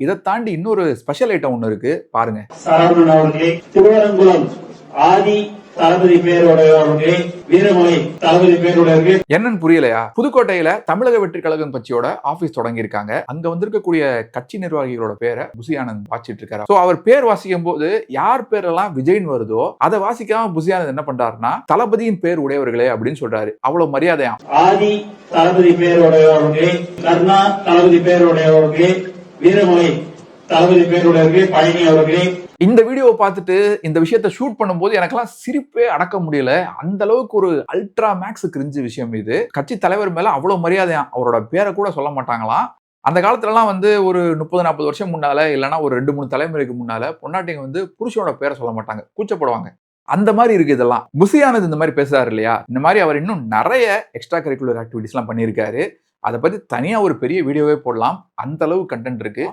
இதை தாண்டி இன்னொரு ஸ்பெஷல் ஐட்டம் ஒண்ணு இருக்கு, பாருங்க. சரவணன் அவர்களே, திருவரங்குளம் ஆதி தளபதி பேருடையவர்களே, வீரமலை தளபதி பேருடையவர்களே. என்னன்னு புரியலையா? புதுக்கோட்டையில தமிழக வெற்றி கழகம் கட்சியோட ஆபீஸ் தொடங்கி இருக்காங்க. அங்க வந்திருக்கக்கூடிய கட்சி நிர்வாகிகளோட பேரை புசி ஆனந்த் வாசிட்டு இருக்காரு. சோ அவர் பேர் வாசிக்கும் போது யார் பேரெல்லாம் விஜய்னு வருதோ அதை வாசிக்காம புசி ஆனந்த் என்ன பண்றாருன்னா, தளபதியின் பேர் உடையவர்களே அப்படின்னு சொல்றாரு. அவ்வளவு மரியாதையா. ஆதி தளபதி பேருடையவர்களே, கர்ணா தளபதி பேருடையவர்களே, வீரமலை தளபதி பேருடையவர்களே, பழனி அவர்களே. இந்த வீடியோவை பார்த்துட்டு இந்த விஷயத்தை ஷூட் பண்ணும்போது எனக்கெல்லாம் சிரிப்பே அடக்க முடியல. அந்த அளவுக்கு ஒரு அல்ட்ரா மேக்ஸ் கிரிஞ்சு விஷயம் இது. கட்சி தலைவர் மேல அவ்வளவு மரியாதையா. அவரோட பேரை கூட சொல்ல மாட்டாங்களாம். அந்த காலத்துலலாம் ஒரு 30-40 வருஷம் முன்னால, இல்லைன்னா ஒரு 2-3 தலைமுறைக்கு முன்னால பொண்டாட்டிங்க புருஷனோட பேரை சொல்ல மாட்டாங்க, கூச்சப்படுவாங்க. அந்த மாதிரி இருக்கு இதெல்லாம். புசி ஆனந்த் இந்த மாதிரி பேசுறாரு இல்லையா, இந்த மாதிரி அவர் இன்னும் நிறைய எக்ஸ்ட்ரா கரிக்குலர் ஆக்டிவிட்டிஸ் எல்லாம் பண்ணியிருக்காரு. அதை பத்தி தனியா ஒரு பெரிய வீடியோவே போடலாம். அந்த அளவு கண்டென்ட் இருக்கு.